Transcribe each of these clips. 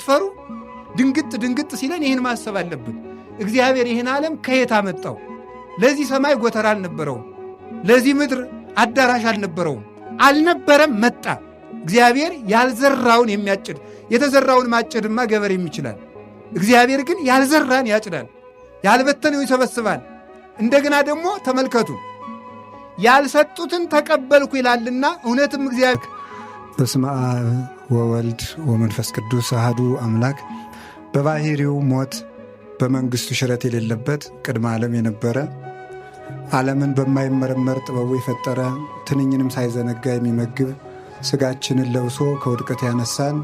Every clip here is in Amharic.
ትፈሩ ድንግጥ ሲለን ይህን ማሰብ አለብን። እግዚአብሔር ይህን ዓለም ከየት አመጣው? ለዚህ ሰማይ ጎተራ አልነበረውም። ለዚህ ምድር አዳራሽ አልነበረውም። አልነበረም፣ መጣ። እግዚአብሔር ያልዘራውን የሚያጭድ፣ የተዘራውን ማጨድማ ገበሬም ይችላል። እግዚአብሔር ግን ያልዘራን ያጭዳል፣ ያልበተነው ይሰበስባል። እንደገና ደግሞ ተመልከቱ፣ ያልሰጡትን ተቀበልኩ ይላልና እውነትም እግዚአብሔር። በስመ አብ ወወልድ ወመንፈስ ቅዱስ አሐዱ አምላክ። በባሕሪው ሞት በመንግሥቱ ሽረት የሌለበት ቅድመ ዓለም የነበረ ዓለምን በማይመረመር ጥበቡ የፈጠረ ትንኝንም ሳይዘነጋ የሚመግብ ሥጋችንን ለብሶ ከውድቀት ያነሳን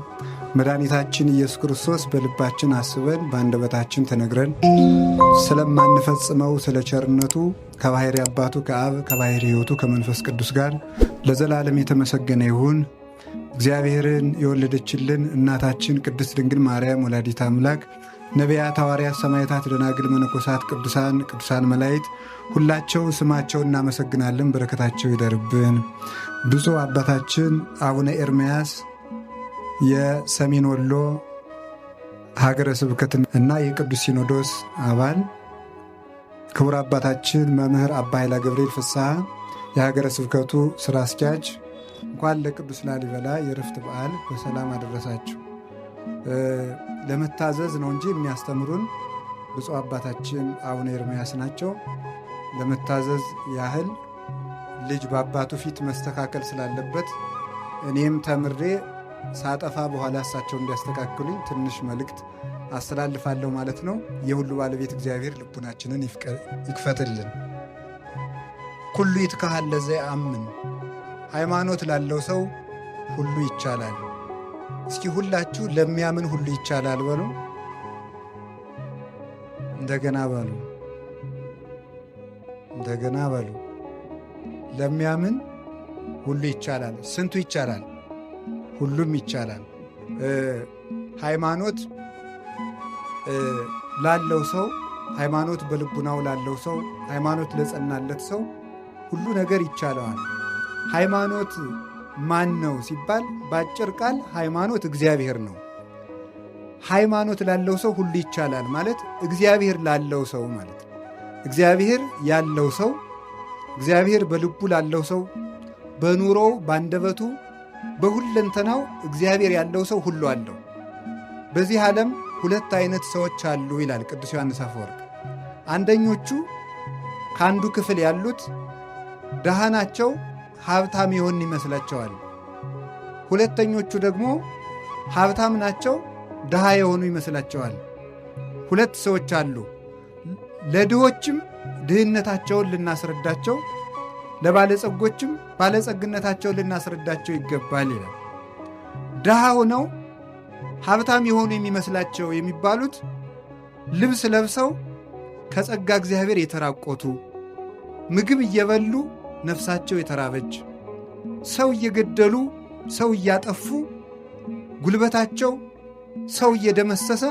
መድኃኒታችን ኢየሱስ ክርስቶስ በልባችን አስበን በአንደበታችን ተነግረን ስለማንፈጽመው ስለ ቸርነቱ ከባሕሪ አባቱ ከአብ ከባሕሪ ሕይወቱ ከመንፈስ ቅዱስ ጋር ለዘላለም የተመሰገነ ይሁን። እግዚአብሔርን የወለደችልን እናታችን ቅድስት ድንግል ማርያም ወላዲተ አምላክ፣ ነቢያት፣ ሐዋርያት፣ ሰማዕታት፣ ደናግል፣ መነኮሳት፣ ቅዱሳን መላእክት ሁላቸው ስማቸውን እናመሰግናለን። በረከታቸው ይደርብን። ብፁዕ አባታችን አቡነ ኤርምያስ የሰሜን ወሎ ሀገረ ስብከት እና የቅዱስ ሲኖዶስ አባል፣ ክቡር አባታችን መምህር አባ ኃይላ ገብርኤል ፍስሐ የሀገረ ስብከቱ ሥራ አስኪያጅ፣ እንኳን ለቅዱስ ላሊበላ የዕረፍት በዓል በሰላም አደረሳችሁ። ለመታዘዝ ነው እንጂ የሚያስተምሩን ብፁዕ አባታችን አቡነ ኤርምያስ ናቸው። ለመታዘዝ ያህል ልጅ በአባቱ ፊት መስተካከል ስላለበት እኔም ተምሬ ሳጠፋ በኋላ እሳቸው እንዲያስተካክሉኝ ትንሽ መልእክት አስተላልፋለሁ ማለት ነው። የሁሉ ባለቤት እግዚአብሔር ልቡናችንን ይክፈትልን። ኩሉ ይትካሃል ለዘየአምን፣ ሃይማኖት ላለው ሰው ሁሉ ይቻላል። እስኪ ሁላችሁ ለሚያምን ሁሉ ይቻላል በሉ። እንደገና በሉ። እንደገና በሉ። ለሚያምን ሁሉ ይቻላል። ስንቱ ይቻላል? ሁሉም ይቻላል። ሃይማኖት ላለው ሰው፣ ሃይማኖት በልቡናው ላለው ሰው፣ ሃይማኖት ለጸናለት ሰው ሁሉ ነገር ይቻለዋል። ሃይማኖት ማን ነው ሲባል በአጭር ቃል ሃይማኖት እግዚአብሔር ነው። ሃይማኖት ላለው ሰው ሁሉ ይቻላል ማለት እግዚአብሔር ላለው ሰው ማለት ነው። እግዚአብሔር ያለው ሰው፣ እግዚአብሔር በልቡ ላለው ሰው፣ በኑሮው ባንደበቱ በሁለንተናው እግዚአብሔር ያለው ሰው ሁሉ አለው። በዚህ ዓለም ሁለት አይነት ሰዎች አሉ ይላል ቅዱስ ዮሐንስ አፈወርቅ። አንደኞቹ ከአንዱ ክፍል ያሉት ድሃ ናቸው፣ ሀብታም የሆን ይመስላቸዋል። ሁለተኞቹ ደግሞ ሀብታም ናቸው፣ ድሃ የሆኑ ይመስላቸዋል። ሁለት ሰዎች አሉ። ለድሆችም ድህነታቸውን ልናስረዳቸው፣ ለባለጸጎችም ባለጸግነታቸውን ልናስረዳቸው ይገባል ይላል። ድሃ ሆነው ሀብታም የሆኑ የሚመስላቸው የሚባሉት ልብስ ለብሰው ከጸጋ እግዚአብሔር የተራቆቱ፣ ምግብ እየበሉ ነፍሳቸው የተራበች፣ ሰው እየገደሉ ሰው እያጠፉ ጉልበታቸው ሰው እየደመሰሰ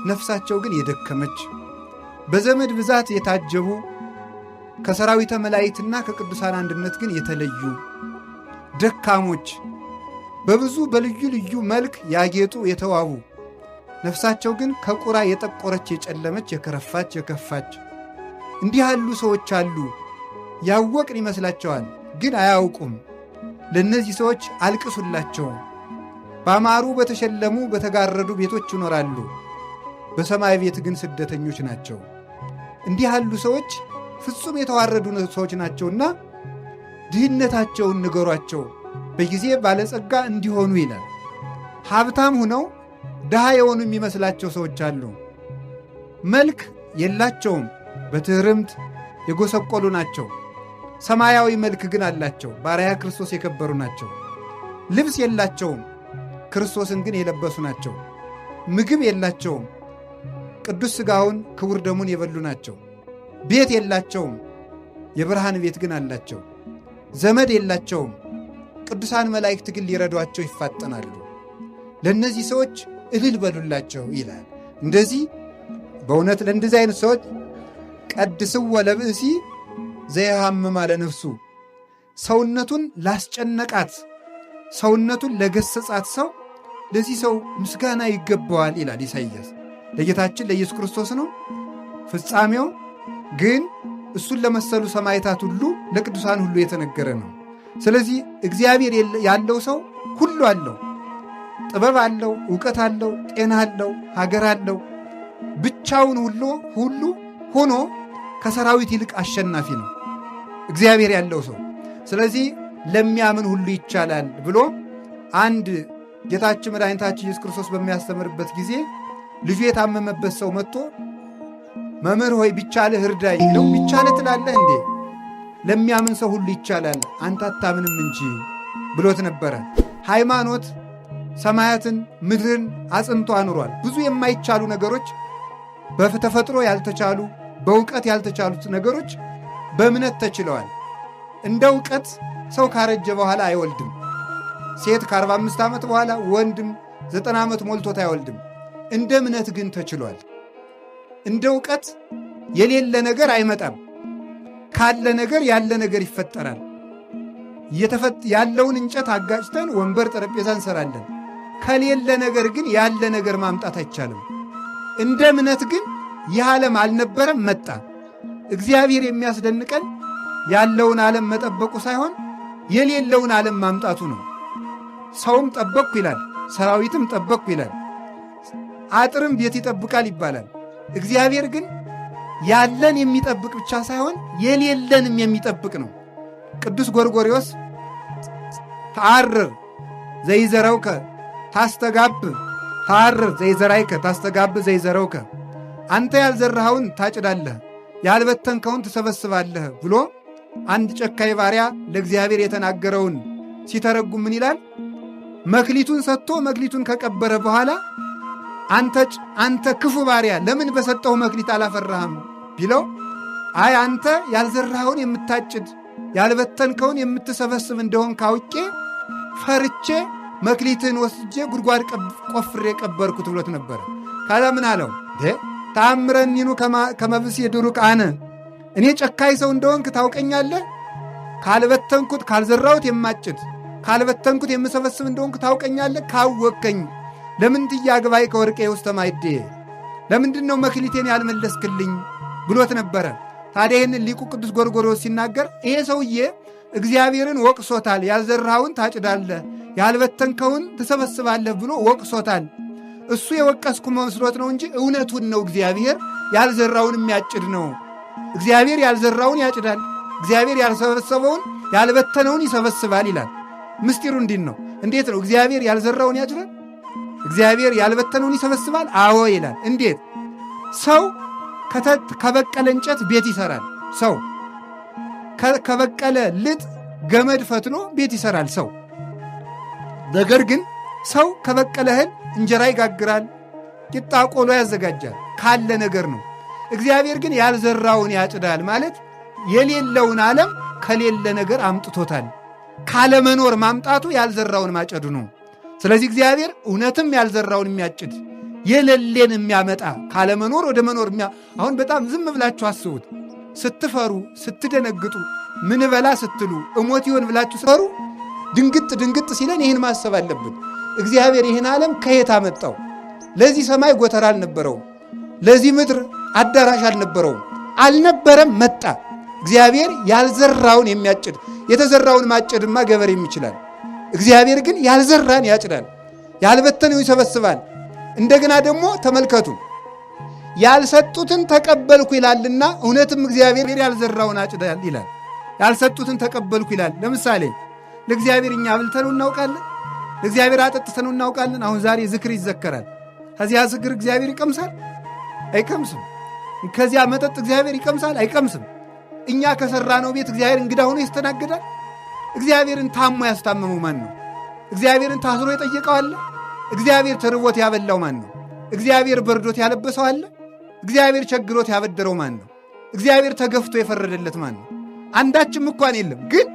ነፍሳቸው ግን የደከመች፣ በዘመድ ብዛት የታጀቡ ከሰራዊተ መላእክትና ከቅዱሳን አንድነት ግን የተለዩ ደካሞች፣ በብዙ በልዩ ልዩ መልክ ያጌጡ የተዋቡ፣ ነፍሳቸው ግን ከቁራ የጠቆረች የጨለመች የከረፋች የከፋች፣ እንዲህ ያሉ ሰዎች አሉ። ያወቅን ይመስላቸዋል፣ ግን አያውቁም። ለእነዚህ ሰዎች አልቅሱላቸው። ባማሩ በተሸለሙ በተጋረዱ ቤቶች ይኖራሉ፣ በሰማይ ቤት ግን ስደተኞች ናቸው። እንዲህ ያሉ ሰዎች ፍጹም የተዋረዱ ሰዎች ናቸውና ድህነታቸውን ንገሯቸው፣ በጊዜ ባለጸጋ እንዲሆኑ ይላል። ሀብታም ሁነው ድሃ የሆኑ የሚመስላቸው ሰዎች አሉ። መልክ የላቸውም፣ በትሕርምት የጎሰቆሉ ናቸው። ሰማያዊ መልክ ግን አላቸው፣ በአርአያ ክርስቶስ የከበሩ ናቸው። ልብስ የላቸውም፣ ክርስቶስን ግን የለበሱ ናቸው። ምግብ የላቸውም፣ ቅዱስ ሥጋውን ክቡር ደሙን የበሉ ናቸው። ቤት የላቸውም፣ የብርሃን ቤት ግን አላቸው። ዘመድ የላቸውም፣ ቅዱሳን መላእክት ግን ሊረዷቸው ይፋጠናሉ። ለእነዚህ ሰዎች እልል በሉላቸው ይላል። እንደዚህ በእውነት ለእንደዚህ አይነት ሰዎች ቀድስዎ ለብእሲ ዘየሐምም አለ ነፍሱ፣ ሰውነቱን ላስጨነቃት ሰውነቱን ለገሰጻት ሰው ለዚህ ሰው ምስጋና ይገባዋል ይላል ኢሳይያስ። ለጌታችን ለኢየሱስ ክርስቶስ ነው ፍጻሜው፣ ግን እሱን ለመሰሉ ሰማዕታት ሁሉ ለቅዱሳን ሁሉ የተነገረ ነው። ስለዚህ እግዚአብሔር ያለው ሰው ሁሉ አለው። ጥበብ አለው፣ ዕውቀት አለው፣ ጤና አለው፣ ሀገር አለው። ብቻውን ሁሉ ሆኖ ከሰራዊት ይልቅ አሸናፊ ነው እግዚአብሔር ያለው ሰው። ስለዚህ ለሚያምን ሁሉ ይቻላል ብሎ አንድ ጌታችን መድኃኒታችን ኢየሱስ ክርስቶስ በሚያስተምርበት ጊዜ ልጁ የታመመበት ሰው መጥቶ መምህር ሆይ ቢቻልህ እርዳኝ ነው። ቢቻልህ ትላለህ እንዴ? ለሚያምን ሰው ሁሉ ይቻላል፣ አንተ አታምንም እንጂ ብሎት ነበረ። ሃይማኖት ሰማያትን ምድርን አጽንቶ አኑሯል። ብዙ የማይቻሉ ነገሮች፣ በተፈጥሮ ያልተቻሉ፣ በእውቀት ያልተቻሉት ነገሮች በእምነት ተችለዋል። እንደ እውቀት ሰው ካረጀ በኋላ አይወልድም። ሴት ከ45 ዓመት በኋላ፣ ወንድም 90 ዓመት ሞልቶት አይወልድም። እንደ እምነት ግን ተችሏል። እንደ እውቀት የሌለ ነገር አይመጣም። ካለ ነገር ያለ ነገር ይፈጠራል። ያለውን እንጨት አጋጭተን ወንበር ጠረጴዛ እንሰራለን። ከሌለ ነገር ግን ያለ ነገር ማምጣት አይቻልም። እንደ እምነት ግን ይህ ዓለም አልነበረም፣ መጣ። እግዚአብሔር የሚያስደንቀን ያለውን ዓለም መጠበቁ ሳይሆን የሌለውን ዓለም ማምጣቱ ነው። ሰውም ጠበቅኩ ይላል፣ ሰራዊትም ጠበቅኩ ይላል፣ አጥርም ቤት ይጠብቃል ይባላል። እግዚአብሔር ግን ያለን የሚጠብቅ ብቻ ሳይሆን የሌለንም የሚጠብቅ ነው። ቅዱስ ጎርጎርዮስ ተአርር ዘይዘረውከ ታስተጋብ ተአርር ዘይዘራይከ ታስተጋብ ዘይዘረውከ፣ አንተ ያልዘራኸውን ታጭዳለህ፣ ያልበተንከውን ትሰበስባለህ ብሎ አንድ ጨካኝ ባሪያ ለእግዚአብሔር የተናገረውን ሲተረጉም ምን ይላል? መክሊቱን ሰጥቶ መክሊቱን ከቀበረ በኋላ አንተ ክፉ ባሪያ ለምን በሰጠው መክሊት አላፈራህም ቢለው፣ አይ አንተ ያልዘራኸውን የምታጭድ ያልበተንከውን የምትሰበስብ እንደሆን ካውቄ ፈርቼ መክሊትን ወስጄ ጉድጓድ ቆፍሬ ቀበርኩት ብሎት ነበረ። ካዛ ምን አለው? ተአምረኒኑ ከመብስ የድሩቅ አነ፣ እኔ ጨካኝ ሰው እንደሆንክ ታውቀኛለህ። ካልበተንኩት ካልዘራሁት የማጭድ ካልበተንኩት የምሰበስብ እንደሆንክ ታውቀኛለህ። ካወቅከኝ ለምን ትያግባይ ከወርቄ ውስጥ ማይዴ፣ ለምንድን ነው መክሊቴን ያልመለስክልኝ ብሎት ነበረ። ታዲያ ይህንን ሊቁ ቅዱስ ጎርጎርዮስ ሲናገር ይሄ ሰውዬ እግዚአብሔርን ወቅሶታል። ያልዘራኸውን ታጭዳለህ፣ ያልበተንከውን ትሰበስባለህ ብሎ ወቅሶታል። እሱ የወቀስኩ መስሎት ነው እንጂ እውነቱን ነው። እግዚአብሔር ያልዘራውን የሚያጭድ ነው። እግዚአብሔር ያልዘራውን ያጭዳል፣ እግዚአብሔር ያልሰበሰበውን ያልበተነውን ይሰበስባል ይላል። ምስጢሩ እንዲህ ነው። እንዴት ነው እግዚአብሔር ያልዘራውን ያጭዳል? እግዚአብሔር ያልበተነውን ይሰበስባል? አዎ ይላል። እንዴት? ሰው ከበቀለ እንጨት ቤት ይሰራል። ሰው ከበቀለ ልጥ ገመድ ፈትሎ ቤት ይሰራል ሰው። ነገር ግን ሰው ከበቀለ እህል እንጀራ ይጋግራል፣ ቂጣ ቆሎ ያዘጋጃል። ካለ ነገር ነው። እግዚአብሔር ግን ያልዘራውን ያጭዳል ማለት የሌለውን ዓለም ከሌለ ነገር አምጥቶታል። ካለመኖር ማምጣቱ ያልዘራውን ማጨዱ ነው። ስለዚህ እግዚአብሔር እውነትም ያልዘራውን የሚያጭድ የሌለን የሚያመጣ ካለመኖር ወደ መኖር አሁን በጣም ዝም ብላችሁ አስቡት። ስትፈሩ ስትደነግጡ ምን በላ ስትሉ እሞት ይሆን ብላችሁ ስትፈሩ ድንግጥ ሲለን ይህን ማሰብ አለብን። እግዚአብሔር ይህን ዓለም ከየት አመጣው? ለዚህ ሰማይ ጎተራ አልነበረውም። ለዚህ ምድር አዳራሽ አልነበረውም። አልነበረም፣ መጣ። እግዚአብሔር ያልዘራውን የሚያጭድ የተዘራውን ማጨድማ ገበሬም ይችላል። እግዚአብሔር ግን ያልዘራን ያጭዳል፣ ያልበተነው ይሰበስባል። እንደገና ደግሞ ተመልከቱ፣ ያልሰጡትን ተቀበልኩ ይላልና እውነትም እግዚአብሔር ያልዘራውን አጭዳል ይላል። ያልሰጡትን ተቀበልኩ ይላል። ለምሳሌ ለእግዚአብሔር እኛ አብልተነው እናውቃለን? ለእግዚአብሔር አጠጥተነው እናውቃለን? አሁን ዛሬ ዝክር ይዘከራል። ከዚያ ዝክር እግዚአብሔር ይቀምሳል? አይቀምስም። ከዚያ መጠጥ እግዚአብሔር ይቀምሳል? አይቀምስም። እኛ ከሠራነው ቤት እግዚአብሔር እንግዳ ሆኖ ይስተናገዳል? እግዚአብሔርን ታሞ ያስታመመው ማን ነው? እግዚአብሔርን ታስሮ የጠየቀው አለ? እግዚአብሔር ተርቦት ያበላው ማን ነው? እግዚአብሔር በርዶት ያለበሰው አለ? እግዚአብሔር ቸግሮት ያበደረው ማን ነው? እግዚአብሔር ተገፍቶ የፈረደለት ማን ነው? አንዳችም እንኳን የለም። ግን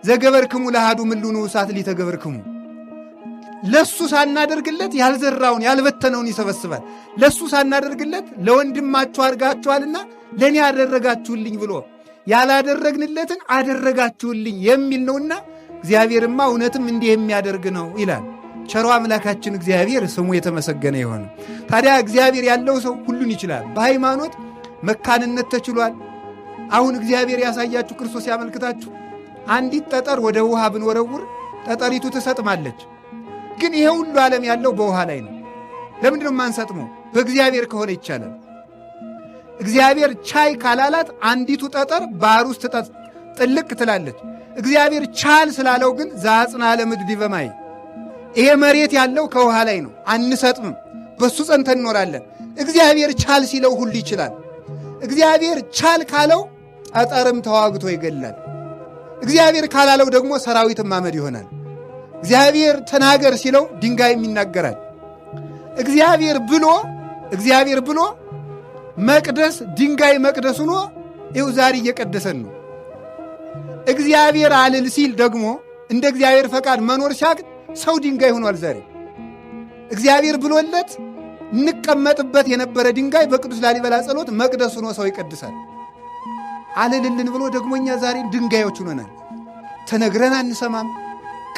ዘገበርክሙ ለአሐዱ ምሉኑ እሳት ሊተገበርክሙ፣ ለሱ ሳናደርግለት ያልዘራውን ያልበተነውን ይሰበስባል። ለሱ ሳናደርግለት ለወንድማችሁ አድርጋችኋልና ለእኔ አደረጋችሁልኝ ብሎ ያላደረግንለትን አደረጋችሁልኝ የሚል ነውና እግዚአብሔርማ እውነትም እንዲህ የሚያደርግ ነው ይላል። ቸሮ አምላካችን እግዚአብሔር ስሙ የተመሰገነ ይሆን። ታዲያ እግዚአብሔር ያለው ሰው ሁሉን ይችላል። በሃይማኖት መካንነት ተችሏል። አሁን እግዚአብሔር ያሳያችሁ ክርስቶስ ያመልክታችሁ። አንዲት ጠጠር ወደ ውሃ ብንወረውር ጠጠሪቱ ትሰጥማለች። ግን ይሄ ሁሉ ዓለም ያለው በውሃ ላይ ነው። ለምንድነው የማንሰጥመው? በእግዚአብሔር ከሆነ ይቻላል። እግዚአብሔር ቻይ ካላላት አንዲቱ ጠጠር ባህር ውስጥ ጥልቅ ትላለች። እግዚአብሔር ቻል ስላለው ግን ዘአጽንዐ ለምድር ዲበ ማይ፣ ይሄ መሬት ያለው ከውሃ ላይ ነው። አንሰጥምም፣ በሱ ጸንተን እንኖራለን። እግዚአብሔር ቻል ሲለው ሁሉ ይችላል። እግዚአብሔር ቻል ካለው ጠጠርም ተዋግቶ ይገላል። እግዚአብሔር ካላለው ደግሞ ሰራዊትም አመድ ይሆናል። እግዚአብሔር ተናገር ሲለው ድንጋይም ይናገራል። እግዚአብሔር ብሎ መቅደስ ድንጋይ መቅደስ ሆኖ ይኸው ዛሬ እየቀደሰን ነው። እግዚአብሔር አልል ሲል ደግሞ እንደ እግዚአብሔር ፈቃድ መኖር ሲያቅት ሰው ድንጋይ ሆኗል። ዛሬ እግዚአብሔር ብሎለት እንቀመጥበት የነበረ ድንጋይ በቅዱስ ላሊበላ ጸሎት መቅደስ ሆኖ ሰው ይቀድሳል። አልልልን ብሎ ደግሞ እኛ ዛሬ ድንጋዮች ሆነናል። ተነግረን አንሰማም።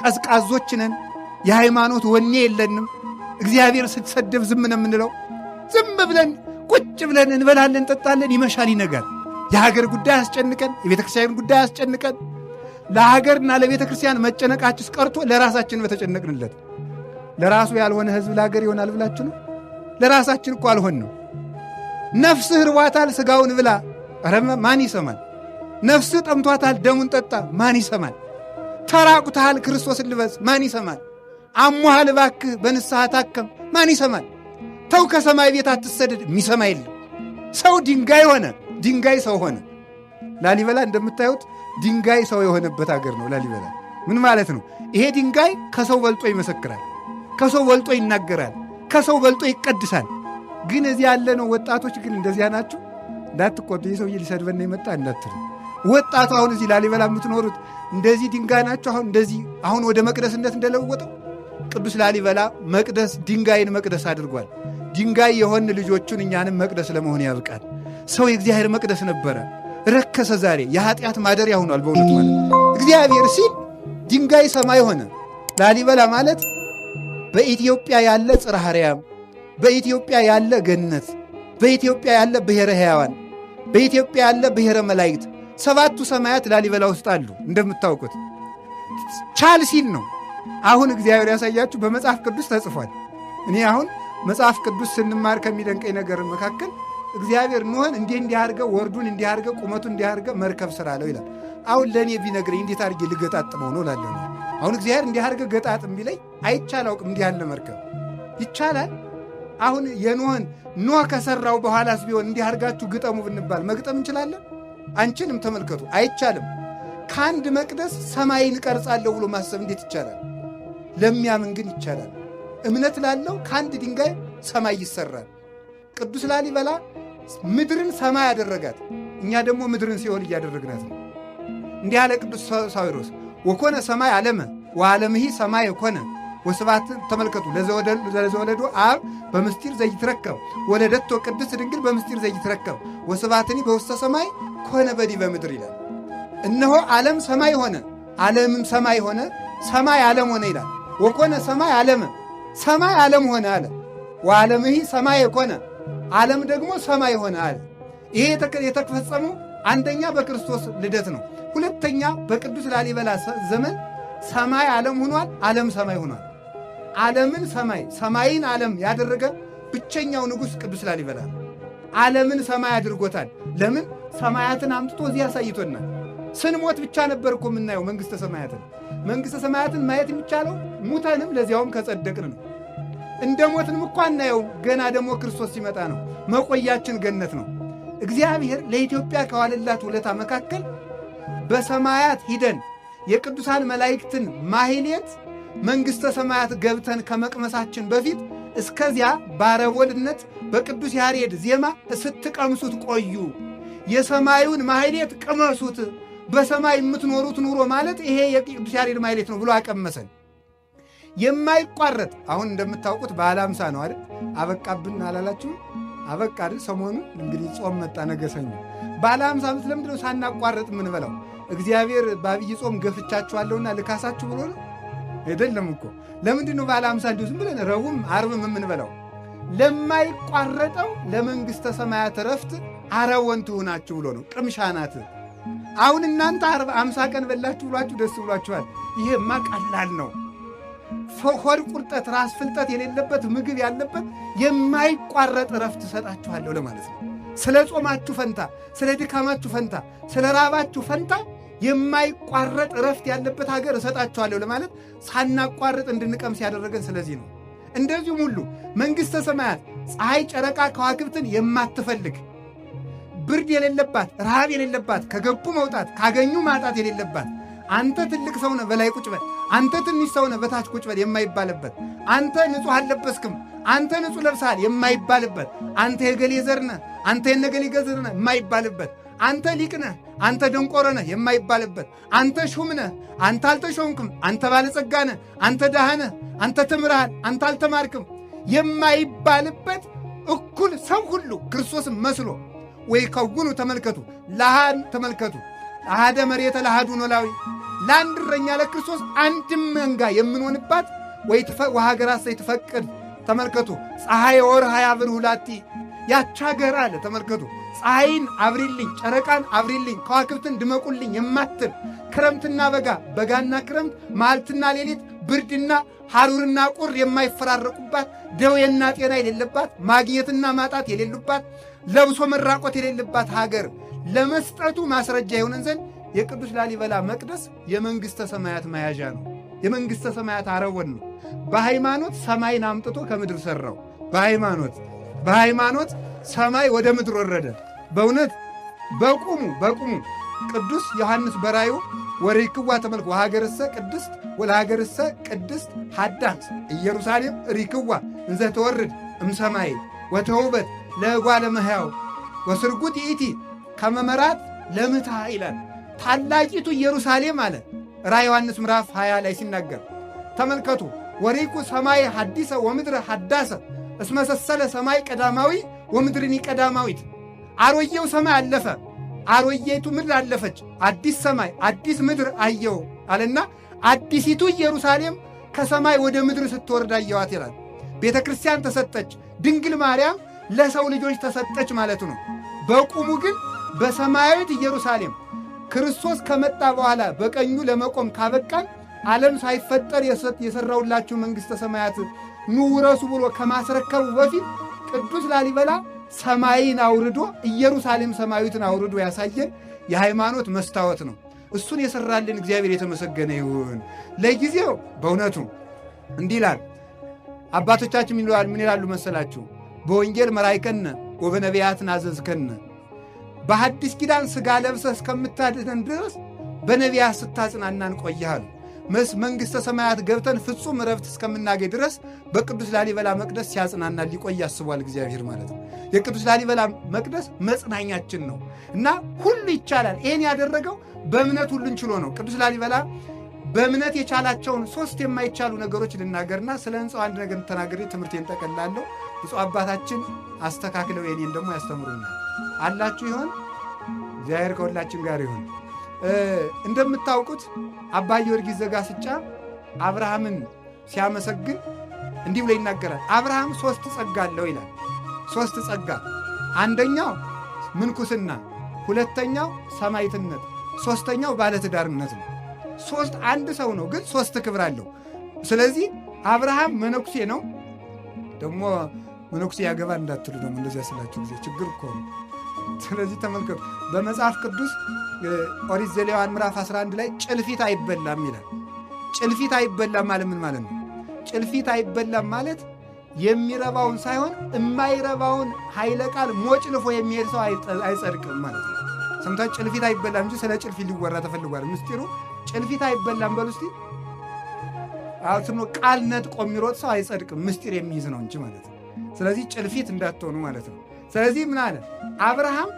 ቀዝቃዞች ነን። የሃይማኖት ወኔ የለንም። እግዚአብሔር ስትሰደብ ዝም ነው የምንለው። ዝም ብለን ቁጭ ብለን እንበላለን፣ እንጠጣለን፣ ይመሻል፣ ይነጋል። የሀገር ጉዳይ አስጨንቀን፣ የቤተ ክርስቲያን ጉዳይ አስጨንቀን፣ ለሀገርና ለቤተ ክርስቲያን መጨነቃችስ ቀርቶ ለራሳችን በተጨነቅንለት። ለራሱ ያልሆነ ሕዝብ ለሀገር ይሆናል ብላችሁ ነው? ለራሳችን እኮ አልሆን ነው። ነፍስህ ርቧታል፣ ሥጋውን ብላ፣ ኧረ ማን ይሰማል? ነፍስህ ጠምቷታል፣ ደሙን ጠጣ፣ ማን ይሰማል? ተራቁተሃል፣ ክርስቶስን ልበስ፣ ማን ይሰማል? አሞሃል፣ እባክህ በንስሐ ታከም፣ ማን ይሰማል? ተው ከሰማይ ቤት አትሰደድ፣ የሚሰማ የለም። ሰው ድንጋይ ሆነ፣ ድንጋይ ሰው ሆነ። ላሊበላ እንደምታዩት ድንጋይ ሰው የሆነበት አገር ነው ላሊበላ። ምን ማለት ነው? ይሄ ድንጋይ ከሰው በልጦ ይመሰክራል፣ ከሰው በልጦ ይናገራል፣ ከሰው በልጦ ይቀድሳል። ግን እዚህ ያለ ነው ወጣቶች ግን እንደዚያ ናቸው። እንዳትቆጡ፣ ይህ ሰውዬ ሊሰድበን የመጣ እንዳትሉ። ወጣቱ አሁን እዚህ ላሊበላ የምትኖሩት እንደዚህ ድንጋይ ናቸው። አሁን ወደ መቅደስነት እንደለወጠው ቅዱስ ላሊበላ መቅደስ ድንጋይን መቅደስ አድርጓል። ድንጋይ የሆን ልጆቹን እኛንም መቅደስ ለመሆን ያብቃል። ሰው የእግዚአብሔር መቅደስ ነበረ፣ ረከሰ። ዛሬ የኃጢአት ማደሪያ ሆኗል። በእውነት ማለት እግዚአብሔር ሲል ድንጋይ ሰማይ ሆነ። ላሊበላ ማለት በኢትዮጵያ ያለ ጽርሐ አርያም፣ በኢትዮጵያ ያለ ገነት፣ በኢትዮጵያ ያለ ብሔረ ሕያዋን፣ በኢትዮጵያ ያለ ብሔረ መላእክት፣ ሰባቱ ሰማያት ላሊበላ ውስጥ አሉ። እንደምታውቁት ቻል ሲል ነው። አሁን እግዚአብሔር ያሳያችሁ በመጽሐፍ ቅዱስ ተጽፏል። እኔ አሁን መጽሐፍ ቅዱስ ስንማር ከሚደንቀኝ ነገር መካከል እግዚአብሔር ኖኅን እንዲህ አድርገህ ወርዱን እንዲህ አድርገህ ቁመቱን እንዲህ አድርገህ መርከብ ስራ አለው ይላል። አሁን ለእኔ ቢነግረኝ እንዴት አድርጌ ልገጣጥመው ነው እላለሁ። አሁን እግዚአብሔር እንዲህ አድርገህ ገጣጥም ቢለኝ አይቻል አውቅም። እንዲህ ያለ መርከብ ይቻላል? አሁን የኖኅን ኖኅ ከሠራው በኋላስ ቢሆን እንዲህ አድርጋችሁ ግጠሙ ብንባል መግጠም እንችላለን? አንችልም። ተመልከቱ፣ አይቻልም። ከአንድ መቅደስ ሰማይን እቀርጻለሁ ብሎ ማሰብ እንዴት ይቻላል? ለሚያምን ግን ይቻላል። እምነት ላለው ከአንድ ድንጋይ ሰማይ ይሰራል። ቅዱስ ላሊበላ ምድርን ሰማይ ያደረጋት፣ እኛ ደግሞ ምድርን ሲኦል እያደረግናት ነው። እንዲህ ያለ ቅዱስ ሳዊሮስ ወኮነ ሰማይ ዓለመ ወዓለምሂ ሰማይ ኮነ ወስብሐት። ተመልከቱ፣ ለዘወለዶ አብ በምስጢር ዘይትረከብ ወለደቶ ቅድስት ድንግል በምስጢር ዘይትረከብ ወስብሐትኒ በውስተ ሰማይ ኮነ በዲበ ምድር ይላል። እነሆ ዓለም ሰማይ ሆነ፣ ዓለምም ሰማይ ሆነ፣ ሰማይ ዓለም ሆነ ይላል። ወኮነ ሰማይ ዓለመ፣ ሰማይ ዓለም ሆነ አለ። ወዓለምሂ ሰማይ ኮነ፣ ዓለም ደግሞ ሰማይ ሆነ አለ። ይሄ የተፈጸመው አንደኛ በክርስቶስ ልደት ነው። ሁለተኛ በቅዱስ ላሊበላ ዘመን ሰማይ ዓለም ሆኗል፣ ዓለም ሰማይ ሆኗል። ዓለምን ሰማይ ሰማይን ዓለም ያደረገ ብቸኛው ንጉሥ ቅዱስ ላሊበላ ነው። ዓለምን ሰማይ አድርጎታል። ለምን? ሰማያትን አምጥቶ እዚህ ያሳይቶናል። ስንሞት ብቻ ነበር እኮ የምናየው መንግሥተ ሰማያትን። መንግሥተ ሰማያትን ማየት የሚቻለው ሙተንም ለዚያውም ከጸደቅን ነው። እንደ ሞትንም እኳ አናየውም። ገና ደግሞ ክርስቶስ ሲመጣ ነው። መቆያችን ገነት ነው። እግዚአብሔር ለኢትዮጵያ ከዋለላት ውለታ መካከል በሰማያት ሂደን የቅዱሳን መላእክትን ማህሌት መንግሥተ ሰማያት ገብተን ከመቅመሳችን በፊት እስከዚያ ባረቦልነት በቅዱስ ያሬድ ዜማ ስትቀምሱት ቆዩ፣ የሰማዩን ማህሌት ቅመሱት፣ በሰማይ የምትኖሩት ኑሮ ማለት ይሄ የቅዱስ ያሬድ ማህሌት ነው ብሎ አቀመሰን። የማይቋረጥ አሁን እንደምታውቁት በዓለ ሃምሳ ነው አይደል? አበቃብን አላላችሁ? አበቃ አይደል? ሰሞኑን እንግዲህ ጾም መጣ፣ ነገ ሰኞ በዓለ ሃምሳ ዓመት ለምንድን ነው ሳናቋረጥ የምንበላው? እግዚአብሔር በአብይ ጾም ገፍቻችኋለሁና ልካሳችሁ ብሎ ነው? አይደለም እኮ። ለምንድን ነው በዓለ ሃምሳ እንዲሁ ዝም ብለን ረቡዕም ዓርብም የምንበላው? ለማይቋረጠው ለመንግሥተ ሰማያት ዕረፍት አረወን ትሁናችሁ ብሎ ነው። ቅምሻ ናት። አሁን እናንተ 50 ቀን በላችሁ ብሏችሁ ደስ ብሏችኋል። ይሄማ ቀላል ነው። ሆድ ቁርጠት፣ ራስ ፍልጠት የሌለበት ምግብ ያለበት የማይቋረጥ ዕረፍት እሰጣችኋለሁ ለማለት ነው። ስለ ጾማችሁ ፈንታ፣ ስለ ድካማችሁ ፈንታ፣ ስለ ራባችሁ ፈንታ የማይቋረጥ ዕረፍት ያለበት ሀገር እሰጣችኋለሁ ለማለት ሳናቋርጥ እንድንቀምስ ያደረገን ስለዚህ ነው። እንደዚሁም ሁሉ መንግሥተ ሰማያት ፀሐይ፣ ጨረቃ፣ ከዋክብትን የማትፈልግ ብርድ የሌለባት፣ ረሃብ የሌለባት፣ ከገቡ መውጣት ካገኙ ማጣት የሌለባት፣ አንተ ትልቅ ሰው ነህ በላይ ቁጭ በል፣ አንተ ትንሽ ሰው ነህ በታች ቁጭ በል የማይባልበት፣ አንተ ንጹሕ አልለበስክም፣ አንተ ንጹሕ ለብሰሃል የማይባልበት፣ አንተ የገሌ ዘር ነህ፣ አንተ የነገሌ ዘር ነህ የማይባልበት፣ አንተ ሊቅ ነህ፣ አንተ ደንቆሮ ነህ የማይባልበት፣ አንተ ሹም ነህ፣ አንተ አልተሾምክም፣ አንተ ባለጸጋ ነህ፣ አንተ ድሃ ነህ፣ አንተ ተምረሃል፣ አንተ አልተማርክም የማይባልበት እኩል ሰው ሁሉ ክርስቶስን መስሎ ወይ ከውኑ ተመልከቱ ለሃን ተመልከቱ አሃደ መሬተ ለሃዱ ኖላዊ ለአንድ እረኛ ለክርስቶስ አንድም መንጋ የምንሆንባት ወይ ወሀገራት ሳይትፈቅድ ተመልከቱ ፀሐይ ወርሃ ያብር ሁላቲ ያች ሀገር አለ ተመልከቱ ፀሐይን አብሪልኝ ጨረቃን አብሪልኝ ከዋክብትን ድመቁልኝ የማትል ክረምትና በጋ በጋና ክረምት መዓልትና ሌሊት ብርድና ሐሩርና ቁር የማይፈራረቁባት ደዌና ጤና የሌለባት ማግኘትና ማጣት የሌሉባት ለብሶ መራቆት የሌለባት ሀገር ለመስጠቱ ማስረጃ የሆነን ዘንድ የቅዱስ ላሊበላ መቅደስ የመንግሥተ ሰማያት መያዣ ነው። የመንግሥተ ሰማያት አረወን ነው። በሃይማኖት ሰማይን አምጥቶ ከምድር ሠራው። በሃይማኖት ሰማይ ወደ ምድር ወረደ። በእውነት በቁሙ ቅዱስ ዮሐንስ በራዩ ወሪክዋ ተመልክ ወሀገርሰ ቅድስት ወለሀገርሰ ቅድስት ሀዳት ኢየሩሳሌም ሪክዋ እንዘ ተወርድ እምሰማይ ወተውበት ለእጓለ እመሕያው ወስርጉት ይእቲ ከመመራት ለምታ ይላል። ታላቂቱ ኢየሩሳሌም አለ ራዕየ ዮሐንስ ምዕራፍ 20 ላይ ሲናገር ተመልከቱ። ወሪኩ ሰማይ ሐዲሰ ወምድረ ሐዳሰ እስመ ሰሰለ ሰማይ ቀዳማዊ ወምድርኒ ቀዳማዊት። አሮጌው ሰማይ አለፈ፣ አሮጌይቱ ምድር አለፈች፣ አዲስ ሰማይ አዲስ ምድር አየው አለና አዲሲቱ ኢየሩሳሌም ከሰማይ ወደ ምድር ስትወርድ አየዋት ይላል። ቤተ ክርስቲያን ተሰጠች፣ ድንግል ማርያም ለሰው ልጆች ተሰጠች ማለቱ ነው። በቁሙ ግን በሰማያዊት ኢየሩሳሌም ክርስቶስ ከመጣ በኋላ በቀኙ ለመቆም ካበቃን ዓለም ሳይፈጠር የሠራውላችሁ መንግሥተ ሰማያት ኑ ውረሱ ብሎ ከማስረከቡ በፊት ቅዱስ ላሊበላ ሰማይን አውርዶ ኢየሩሳሌም ሰማያዊትን አውርዶ ያሳየን የሃይማኖት መስታወት ነው። እሱን የሠራልን እግዚአብሔር የተመሰገነ ይሁን። ለጊዜው በእውነቱ እንዲህ ይላል አባቶቻችን ምን ይላሉ መሰላችሁ? በወንጌል መራይከነ ወበነቢያት ናዘዝከነ። በሐዲስ ኪዳን ሥጋ ለብሰህ እስከምታድነን ድረስ በነቢያት ስታጽናናን ቆይሃል። መንግሥተ ሰማያት ገብተን ፍጹም ዕረፍት እስከምናገኝ ድረስ በቅዱስ ላሊበላ መቅደስ ሲያጽናና ሊቆይ አስቧል እግዚአብሔር ማለት ነው። የቅዱስ ላሊበላ መቅደስ መጽናኛችን ነው እና ሁሉ ይቻላል። ይህን ያደረገው በእምነት ሁሉን ችሎ ነው። ቅዱስ ላሊበላ በእምነት የቻላቸውን 3 የማይቻሉ ነገሮች ልናገርና ስለ ሕንፃው አንድ ነገር ተናግሬ ትምህርቴን ጠቀላለሁ። ብፁዕ አባታችን አስተካክለው የኔን ደግሞ ያስተምሩናል። አላችሁ ይሆን? እግዚአብሔር ከሁላችን ጋር ይሁን። እንደምታውቁት አባ ጊዮርጊስ ዘጋስጫ አብርሃምን ሲያመሰግን እንዲህ ብሎ ይናገራል። አብርሃም 3 ጸጋ አለው ይላል። 3 ጸጋ፣ አንደኛው ምንኩስና፣ ሁለተኛው ሰማዕትነት፣ ሦስተኛው ባለትዳርነት ነው። አንድ ሰው ነው ግን 3 ክብር አለው። ስለዚህ አብርሃም መነኩሴ ነው። ደግሞ መነኩሴ ያገባ እንዳትሉ ደግሞ እንደዚያ ስላችሁ ጊዜ ችግር እኮ ነው። ስለዚህ ተመልከቱ በመጽሐፍ ቅዱስ ኦሪት ዘሌዋውያን ምዕራፍ 11 ላይ ጭልፊት አይበላም ይላል። ጭልፊት አይበላም ማለት ምን ማለት ነው? ጭልፊት አይበላም ማለት የሚረባውን ሳይሆን የማይረባውን ኃይለ ቃል ሞጭልፎ የሚሄድ ሰው አይጸድቅም ማለት ነው። ሰምታችሁ? ጭልፊት አይበላም እንጂ ስለ ጭልፊት ሊወራ ተፈልጓል። ምስጢሩ ጭልፊት አይበላም በሉ እስቲ። አሁን ቃል ነጥቆ የሚሮጥ ሰው አይጸድቅም፣ ምስጢር የሚይዝ ነው እንጂ ማለት ነው። ስለዚህ ጭልፊት እንዳትሆኑ ማለት ነው። ስለዚህ ምን አለ አብርሃም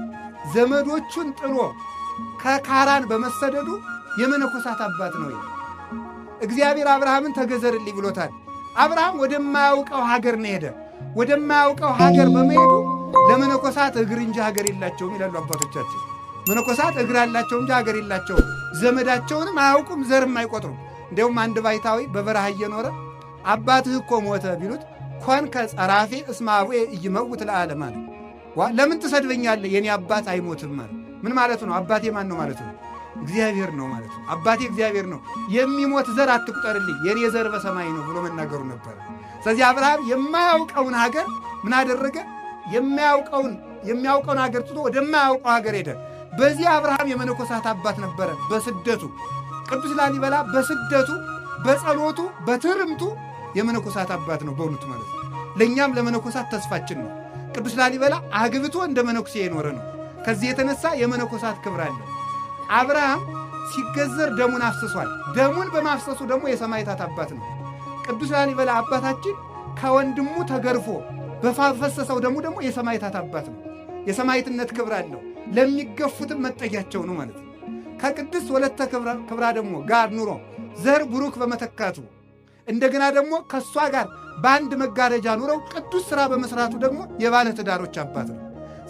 ዘመዶቹን ጥሎ ከካራን በመሰደዱ የመነኮሳት አባት ነው ይላል። እግዚአብሔር አብርሃምን ተገዘርልኝ ብሎታል። አብርሃም ወደማያውቀው ሀገር ነው ሄደ። ወደማያውቀው ሀገር በመሄዱ ለመነኮሳት እግር እንጂ ሀገር የላቸውም ይላሉ አባቶቻችን። መነኮሳት እግር አላቸው እንጂ ሀገር የላቸውም። ዘመዳቸውንም አያውቁም፣ ዘርም አይቆጥሩም። እንዲያውም አንድ ባይታዊ በበረሃ እየኖረ አባትህ እኮ ሞተ ቢሉት ኮንከ ጸራፌ እስመ አቡየ ኢይመውት ለዓለም አለ። ለምን ትሰድበኛለህ? የኔ አባት አይሞትም ማለት ምን ማለት ነው? አባቴ ማን ነው ማለት ነው? እግዚአብሔር ነው ማለት ነው። አባቴ እግዚአብሔር ነው። የሚሞት ዘር አትቁጠርልኝ፣ የኔ ዘር በሰማይ ነው ብሎ መናገሩ ነበር። ስለዚህ አብርሃም የማያውቀውን ሀገር ምን አደረገ? የሚያውቀውን ሀገር ትቶ ወደማያውቀው ሀገር ሄደ። በዚህ አብርሃም የመነኮሳት አባት ነበረ። በስደቱ ቅዱስ ላሊበላ በስደቱ በጸሎቱ በትርምቱ የመነኮሳት አባት ነው በእውነቱ ማለት ነው። ለእኛም ለመነኮሳት ተስፋችን ነው። ቅዱስ ላሊበላ አግብቶ እንደ መነኩሴ የኖረ ነው። ከዚህ የተነሳ የመነኮሳት ክብር አለ። አብርሃም ሲገዘር ደሙን አፍስሷል። ደሙን በማፍሰሱ ደግሞ የሰማዕታት አባት ነው። ቅዱስ ላሊበላ አባታችን ከወንድሙ ተገርፎ በፈሰሰው ደሙ ደግሞ የሰማዕታት አባት ነው። የሰማዕትነት ክብር አለው። ለሚገፉትም መጠጊያቸው ነው ማለት ነው። ከቅድስት ወለተ ክብራ ደግሞ ጋር ኑሮ ዘር ቡሩክ በመተካቱ እንደገና ደግሞ ከእሷ ጋር በአንድ መጋረጃ ኑረው ቅዱስ ሥራ በመስራቱ ደግሞ የባለ ትዳሮች አባት ነው።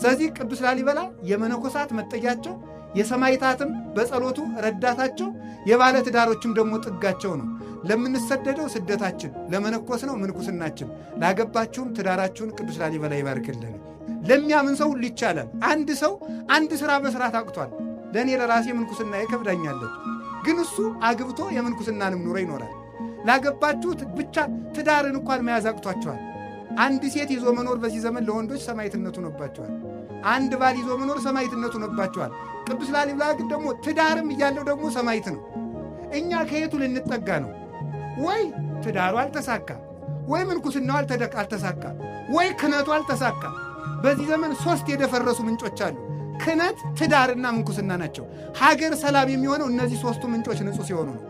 ስለዚህ ቅዱስ ላሊበላ የመነኮሳት መጠጊያቸው፣ የሰማዕታትም በጸሎቱ ረዳታቸው፣ የባለ ትዳሮችም ደግሞ ጥጋቸው ነው። ለምንሰደደው ስደታችን፣ ለመነኮስ ነው ምንኩስናችን። ላገባችሁም ትዳራችሁን ቅዱስ ላሊበላ ይባርክልን። ለሚያምን ሰው ሁሉ ይቻላል። አንድ ሰው አንድ ሥራ መስራት አቅቷል። ለእኔ ለራሴ ምንኩስና ይከብዳኛለች፣ ግን እሱ አግብቶ የምንኩስናንም ኑሮ ይኖራል። ላገባችሁት ብቻ ትዳርን እንኳን መያዝ አቅቷቸዋል። አንድ ሴት ይዞ መኖር በዚህ ዘመን ለወንዶች ሰማዕትነቱ ሆኖባቸዋል። አንድ ባል ይዞ መኖር ሰማዕትነቱ ሆኖባቸዋል። ቅዱስ ላሊበላ ግን ደግሞ ትዳርም እያለው ደግሞ ሰማዕት ነው። እኛ ከየቱ ልንጠጋ ነው? ወይ ትዳሩ አልተሳካ፣ ወይ ምንኩስናው አልተሳካ፣ ወይ ክህነቱ አልተሳካ። በዚህ ዘመን 3 የደፈረሱ ምንጮች አሉ። ክህነት፣ ትዳርና ምንኩስና ናቸው። ሀገር ሰላም የሚሆነው እነዚህ 3ቱ ምንጮች ንጹሕ ሲሆኑ ነው።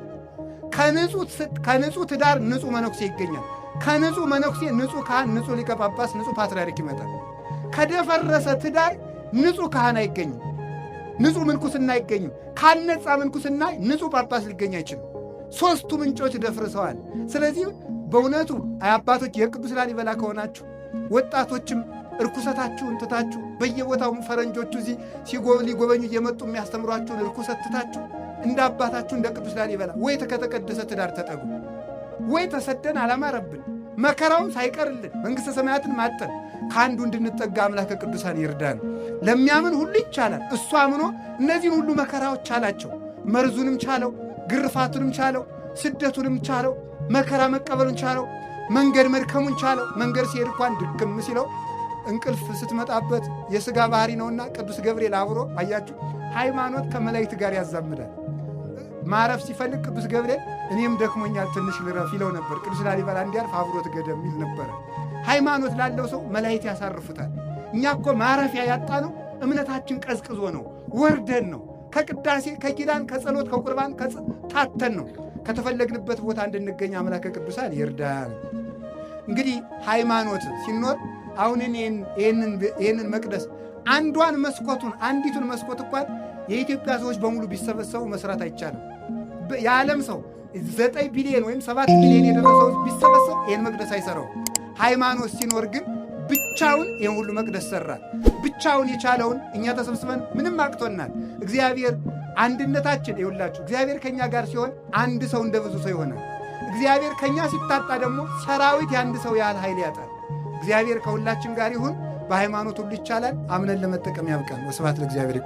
ከንጹሕ ትዳር ንጹሕ መነኩሴ ይገኛል። ከንጹሕ መነኩሴ ንጹሕ ካህን፣ ንጹሕ ሊቀ ጳጳስ፣ ንጹሕ ፓትርያርክ ይመጣል። ከደፈረሰ ትዳር ንጹሕ ካህን አይገኝም፣ ንጹሕ ምንኩስና አይገኝም። ካልነጻ ምንኩስና ንጹሕ ጳጳስ ሊገኝ አይችልም። 3ቱ ምንጮች ደፍርሰዋል። ስለዚህ በእውነቱ አባቶች የቅዱስ ላሊበላ ከሆናችሁ ወጣቶችም እርኩሰታችሁን ትታችሁ በየቦታው ፈረንጆቹ እዚህ ሊጎበኙ እየመጡ የሚያስተምሯችሁን እርኩሰት ትታችሁ እንደ አባታችሁ እንደ ቅዱስ ላሊበላ ወይ ከተቀደሰ ትዳር ተጠጉ። ወይ ተሰደን አላማረብን መከራውን ሳይቀርልን መንግሥተ ሰማያትን ማጠን ከአንዱ እንድንጠጋ አምላከ ቅዱሳን ይርዳን። ለሚያምን ሁሉ ይቻላል። እሱ አምኖ እነዚህን ሁሉ መከራዎች ቻላቸው። መርዙንም ቻለው፣ ግርፋቱንም ቻለው፣ ስደቱንም ቻለው፣ መከራ መቀበሉን ቻለው፣ መንገድ መድከሙን ቻለው። መንገድ ሲሄድ እንኳን ድክም ሲለው እንቅልፍ ስትመጣበት የሥጋ ባህሪ ነውና ቅዱስ ገብርኤል አብሮ አያችሁ፣ ሃይማኖት ከመላእክት ጋር ያዛምዳል። ማረፍ ሲፈልግ ቅዱስ ገብርኤል እኔም ደክሞኛል ትንሽ ልረፍ ይለው ነበር። ቅዱስ ላሊበላ እንዲያርፍ አብሮት ገደም ይል ነበረ። ሃይማኖት ላለው ሰው መላእክት ያሳርፉታል። እኛ እኮ ማረፊያ ያጣ ነው እምነታችን ቀዝቅዞ ነው፣ ወርደን ነው፣ ከቅዳሴ ከኪዳን ከጸሎት ከቁርባን ታተን ነው። ከተፈለግንበት ቦታ እንድንገኝ አምላከ ቅዱሳን ይርዳን። እንግዲህ ሃይማኖት ሲኖር አሁን ይህንን መቅደስ አንዲቱን መስኮት እንኳን የኢትዮጵያ ሰዎች በሙሉ ቢሰበሰቡ መስራት አይቻልም። የዓለም ሰው 9 ቢሊዮን ወይም 7 ቢሊዮን የደረሰው ቢሰበሰብ ይህን መቅደስ አይሰራው። ሃይማኖት ሲኖር ግን ብቻውን ይህን ሁሉ መቅደስ ሰራ። ብቻውን የቻለውን እኛ ተሰብስበን ምንም አቅቶናል። እግዚአብሔር አንድነታችን ይውላችሁ። እግዚአብሔር ከኛ ጋር ሲሆን አንድ ሰው እንደ ብዙ ሰው ይሆናል። እግዚአብሔር ከኛ ሲታጣ ደግሞ ሰራዊት የአንድ ሰው ያህል ኃይል ያጣል። እግዚአብሔር ከሁላችን ጋር ይሁን። በሃይማኖት ሁሉ ይቻላል። አምነን ለመጠቀም ያብቃን። ወስብሐት ለእግዚአብሔር።